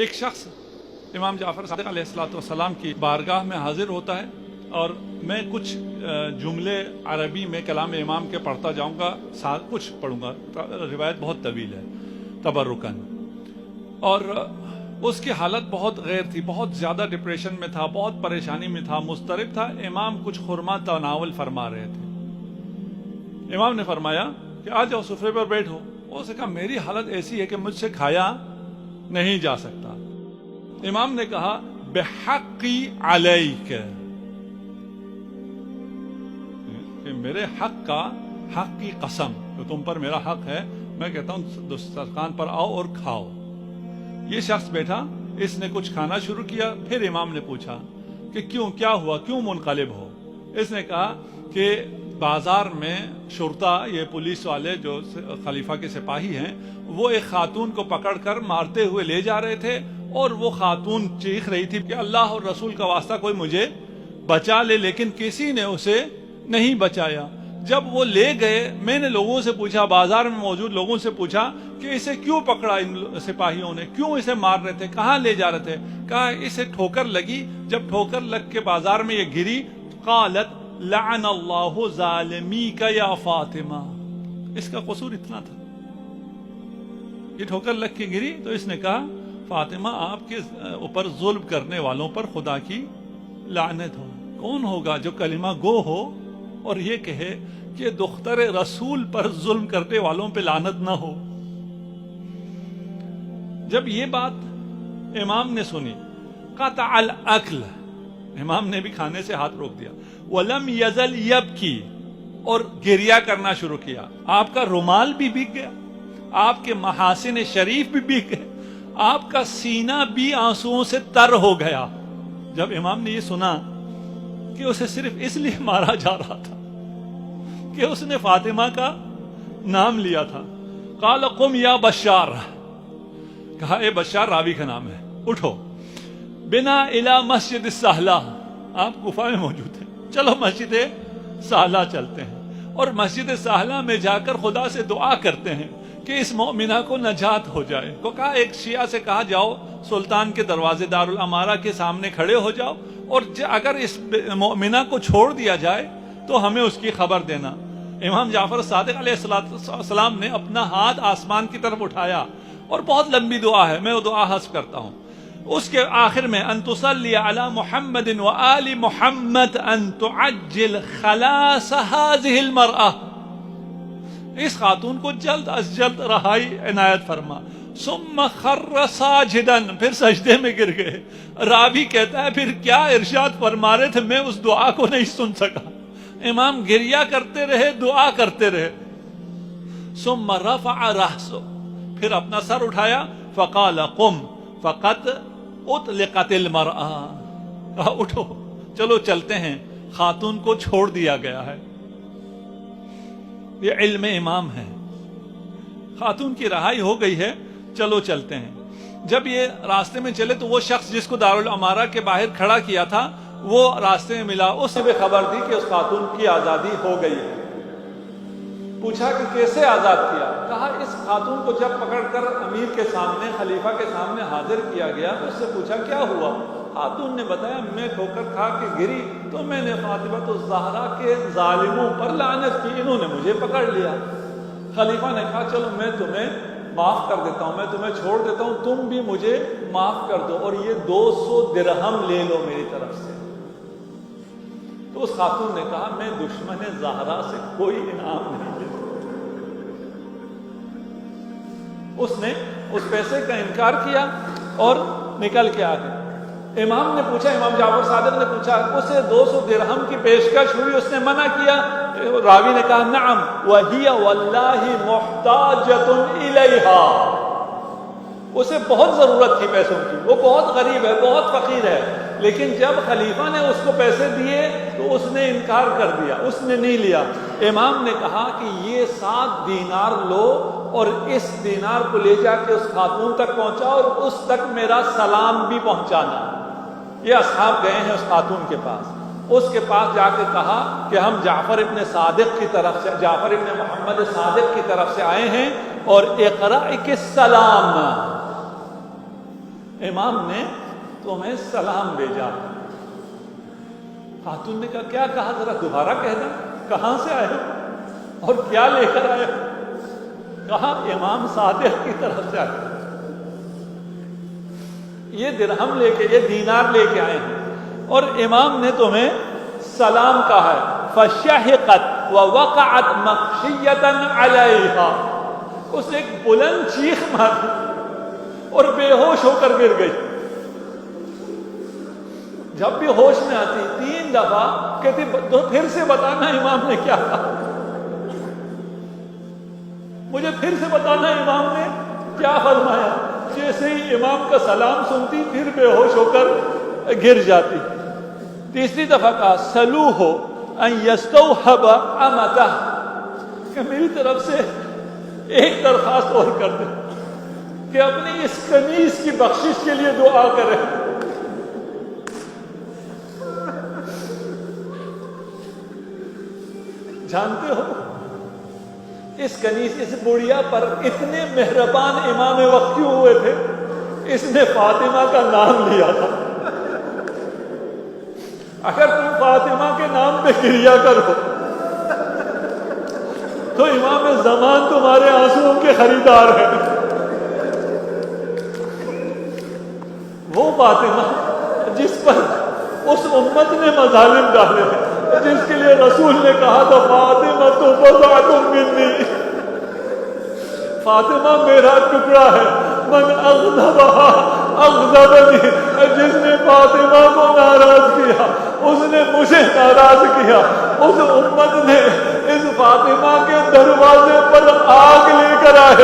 ایک شخص امام جعفر صادق علیہ السلام کی بارگاہ میں حاضر ہوتا ہے اور میں کچھ جملے عربی میں کلام امام کے پڑھتا جاؤں گا، کچھ پڑھوں گا، روایت بہت طویل ہے تبرکن، اور اس کی حالت بہت غیر تھی، بہت زیادہ ڈپریشن میں تھا، بہت پریشانی میں تھا، مضطرب تھا۔ امام کچھ خرما تناول فرما رہے تھے۔ امام نے فرمایا کہ آ جاؤ سفرے پر بیٹھو۔ اس نے کہا میری حالت ایسی ہے کہ مجھ سے کھایا نہیں جا سکتا۔ امام نے کہا بحقی علیک، کہ میرے حق کی قسم، تو تم پر میرا حق ہے، میں کہتا ہوں دسترخوان پر آؤ اور کھاؤ۔ یہ شخص بیٹھا، اس نے کچھ کھانا شروع کیا۔ پھر امام نے پوچھا کہ کیا ہوا، کیوں منقلب ہو؟ اس نے کہا کہ بازار میں شرطا، یہ پولیس والے جو خلیفہ کے سپاہی ہیں، وہ ایک خاتون کو پکڑ کر مارتے ہوئے لے جا رہے تھے، اور وہ خاتون چیخ رہی تھی کہ اللہ اور رسول کا واسطہ کوئی مجھے بچا لے، لیکن کسی نے اسے نہیں بچایا۔ جب وہ لے گئے، میں نے لوگوں سے پوچھا، بازار میں موجود لوگوں سے پوچھا کہ اسے کیوں پکڑا ان سپاہیوں نے، کیوں اسے مار رہے تھے، کہاں لے جا رہے تھے؟ کہا اسے ٹھوکر لگی، جب ٹھوکر لگ کے بازار میں یہ گری، قالت لعن اللہ ظالمیک یا فاطمہ، اس کا قصور اتنا تھا، یہ ٹھوکر لگ کے گری تو اس نے کہا فاطمہ آپ کے اوپر ظلم کرنے والوں پر خدا کی لعنت ہو۔ کون ہوگا جو کلمہ گو ہو اور یہ کہے کہ دختر رسول پر ظلم کرنے والوں پہ لعنت نہ ہو؟ جب یہ بات امام نے سنی، قطع الاکل، امام نے بھی کھانے سے ہاتھ روک دیا، ولم یزل یبکی، اور گریہ کرنا شروع کیا۔ آپ کا رومال بھی بھیگ گیا، آپ کے محاسن شریف بھی بھیگ گئے، آپ کا سینہ بھی آنسوؤں سے تر ہو گیا۔ جب امام نے یہ سنا کہ اسے صرف اس لیے مارا جا رہا تھا کہ اس نے فاطمہ کا نام لیا تھا، قال قم یا بشار، کہا اے بشار، راوی کا نام ہے، اٹھو، بنا الی مسجد السہلہ، آپ کوفہ میں موجود ہیں، چلو مسجد سہلہ چلتے ہیں، اور مسجد سہلہ میں جا کر خدا سے دعا کرتے ہیں کہ اس مومنہ کو نجات ہو جائے۔ کو کہا ایک شیعہ سے کہا جاؤ سلطان کے دروازے دارالامارہ کے سامنے کھڑے ہو جاؤ، اور اگر اس مومنہ کو چھوڑ دیا جائے تو ہمیں اس کی خبر دینا۔ امام جعفر صادق علیہ السلام نے اپنا ہاتھ آسمان کی طرف اٹھایا، اور بہت لمبی دعا ہے، میں وہ دعا حذف کرتا ہوں۔ اس کے آخر میں ان تصلی علی محمد و آل محمد ان تعجل خلاص هذه المرأة، اس خاتون کو جلد از جلد رہائی عنایت فرما۔ ثم خر ساجدا، پھر سجدے میں گر گئے۔ راوی کہتا ہے پھر کیا ارشاد فرما رہے تھے، میں اس دعا کو نہیں سن سکا۔ امام گریہ کرتے رہے، دعا کرتے رہے۔ ثم رفع رأسه، پھر اپنا سر اٹھایا، فقال قم فقد اطلقت المرأة، کہا اٹھو چلو چلتے ہیں، خاتون کو چھوڑ دیا گیا ہے۔ یہ علم امام ہے، خاتون کی رہائی ہو گئی ہے، چلو چلتے ہیں۔ جب یہ راستے میں چلے تو وہ شخص جس کو دارالامارہ کے باہر کھڑا کیا تھا وہ راستے میں ملا، اس نے بھی خبر دی کہ اس خاتون کی آزادی ہو گئی ہے۔ پوچھا کہ کیسے آزاد کیا؟ کہا اس خاتون کو جب پکڑ کر امیر کے سامنے، خلیفہ کے سامنے حاضر کیا گیا، اس سے پوچھا کیا ہوا؟ خاتون نے بتایا میں ٹھوکر کھا کے گری تو میں نے فاطمہ الزہرا کے ظالموں پر لعنت کی، انہوں نے مجھے پکڑ لیا۔ خلیفہ نے کہا چلو میں تمہیں معاف کر دیتا ہوں، میں تمہیں چھوڑ دیتا ہوں، تم بھی مجھے معاف کر دو، اور یہ 200 درہم لے لو میری طرف سے۔ تو اس خاتون نے کہا میں دشمن زہرا سے کوئی انعام نہیں لیتا۔ اس نے اس پیسے کا انکار کیا اور نکل کے آ گیا۔ امام نے پوچھا، امام جعفر صادق نے پوچھا اسے 200 درہم کی پیشکش ہوئی، اس نے منع کیا؟ راوی نے کہا نعم وَهِيَ وَاللَّهِ مُحْتَاجَةٌ إِلَيْهَا، اسے بہت ضرورت تھی پیسوں کی، وہ بہت غریب ہے، بہت فقیر ہے، لیکن جب خلیفہ نے اس کو پیسے دیے تو اس نے انکار کر دیا، اس نے نہیں لیا۔ امام نے کہا کہ یہ 7 دینار لو اور اس دینار کو لے جا کے اس خاتون تک پہنچاؤ اور اس تک میرا سلام بھی پہنچانا۔ یہ اصحاب گئے ہیں اس خاتون کے پاس، اس کے پاس جا کے کہا کہ ہم جعفر ابن صادق کی طرف سے، جعفر ابن محمد صادق کی طرف سے آئے ہیں، اور اقرأ السلام، امام نے تمہیں سلام بھیجا. خاتون نے کہا کیا کہا، ذرا دوبارہ کہہ دیں، کہاں سے آئے اور کیا لے کر آئے؟ کہا امام صادق کی طرف سے آئے، یہ درہم لے کے، یہ دینار لے کے آئے ہیں اور امام نے تمہیں سلام کہا ہے. فشہقت ووقعت مغشیۃ علیہا، اس نے ایک بلند چیخ ماری اور بے ہوش ہو کر گر گئی. جب بھی ہوش میں آتی 3 دفعہ کہتی تو پھر سے بتانا امام نے کیا کہا، مجھے پھر سے بتانا امام نے کیا فرمایا. جیسے ہی امام کا سلام سنتی پھر بے ہوش ہو کر گر جاتی. تیسری دفعہ کہا سلوہ ان یستوہب امتہ، کہ میری طرف سے ایک درخواست اور کر دے کہ اپنی اس کنیز کی بخشش کے لیے دعا کرے. جانتے ہو اس کنیز، اس بڑھیا پر اتنے مہربان امام وقت کیوں ہوئے تھے؟ اس نے فاطمہ کا نام لیا تھا. اگر تم فاطمہ کے نام پہ گریا کرو تو امام زمان تمہارے آنسوؤں کے خریدار ہے. وہ فاطمہ جس پر اس امت نے مظالم ڈالے ہیں، جس کے لیے رسول نے کہا تھا فاطمہ تو بضعۃ منی، فاطمہ میرا ٹکڑا ہے. من اغضبہا اغضبنی، جس نے فاطمہ کو ناراض کیا اس نے مجھے ناراض کیا. اس امت نے اس فاطمہ کے دروازے پر آگ لے کر آئے.